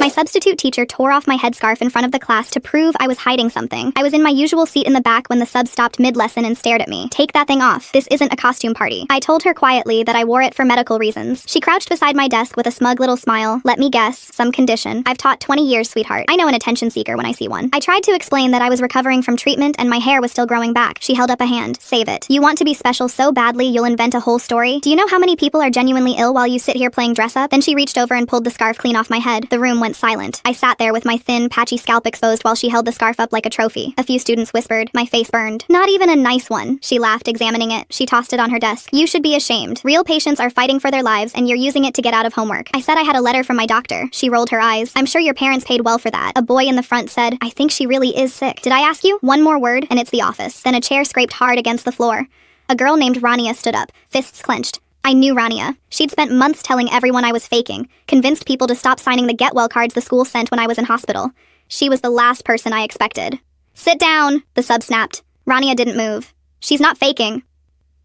My substitute teacher tore off my headscarf in front of the class to prove I was hiding something. I was in my usual seat in the back when the sub stopped mid-lesson and stared at me. "Take that thing off. This isn't a costume party." I told her quietly that I wore it for medical reasons. She crouched beside my desk with a smug little smile. "Let me guess, some condition. I've taught 20 years, sweetheart. I know an attention seeker when I see one." I tried to explain that I was recovering from treatment and my hair was still growing back. She held up a hand. "Save it. You want to be special so badly you'll invent a whole story? Do you know how many people are genuinely ill while you sit here playing dress up?" Then she reached over and pulled the scarf clean off my head. The room went silent. I sat there with my thin, patchy scalp exposed while she held the scarf up like a trophy. A few students whispered. My face burned. "Not even a nice one." She laughed, examining it. She tossed it on her desk. "You should be ashamed. Real patients are fighting for their lives and you're using it to get out of homework." I said I had a letter from my doctor. She rolled her eyes. "I'm sure your parents paid well for that." A boy in the front said, "I think she really is sick. Did I ask you?" One more word and it's the office. Then a chair scraped hard against the floor. A girl named Rania stood up, fists clenched. I knew Rania. She'd spent months telling everyone I was faking, convinced people to stop signing the get well cards the school sent when I was in hospital. She was the last person I expected. "Sit down," the sub snapped. Rania didn't move. "She's not faking."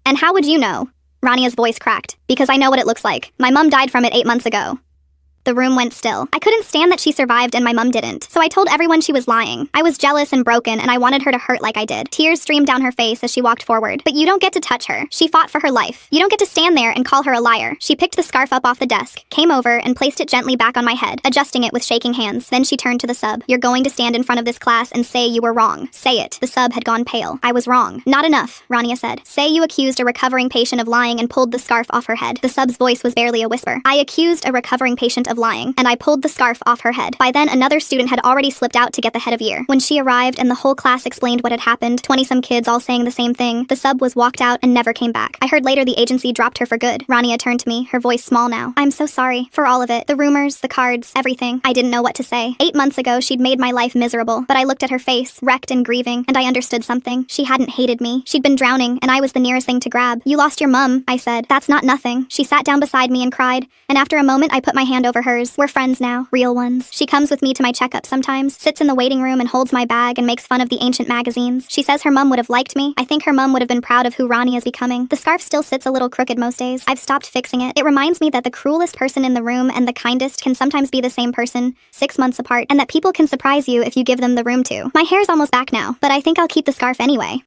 "And how would you know?" Rania's voice cracked. "Because I know what it looks like. My mom died from it 8 months ago." The room went still. I couldn't stand that she survived and my mum didn't, so I told everyone she was lying. I was jealous and broken and I wanted her to hurt like I did. Tears streamed down her face as she walked forward. "But you don't get to touch her. She fought for her life. You don't get to stand there and call her a liar." She picked the scarf up off the desk, came over and placed it gently back on my head, adjusting it with shaking hands. Then she turned to the sub. "You're going to stand in front of this class and say you were wrong. Say it." The sub had gone pale. "I was wrong." "Not enough," Rania said. "Say you accused a recovering patient of lying and pulled the scarf off her head." The sub's voice was barely a whisper. "I accused a recovering patient of lying, and I pulled the scarf off her head." By then, another student had already slipped out to get the head of year. When she arrived and the whole class explained what had happened, 20-some kids all saying the same thing, the sub was walked out and never came back. I heard later the agency dropped her for good. Rania turned to me, her voice small now. "I'm so sorry for all of it. The rumors, the cards, everything." I didn't know what to say. 8 months ago, she'd made my life miserable, but I looked at her face, wrecked and grieving, and I understood something. She hadn't hated me. She'd been drowning, and I was the nearest thing to grab. "You lost your mum," I said. "That's not nothing." She sat down beside me and cried, and after a moment, I put my hand over hers. "We're friends now, real ones." She comes with me to my checkup sometimes, sits in the waiting room and holds my bag and makes fun of the ancient magazines. She says her mum would have liked me. I think her mum would have been proud of who Rania is becoming. The scarf still sits a little crooked most days. I've stopped fixing it. It reminds me that the cruelest person in the room and the kindest can sometimes be the same person, 6 months apart, and that people can surprise you if you give them the room to. My hair's almost back now, but I think I'll keep the scarf anyway.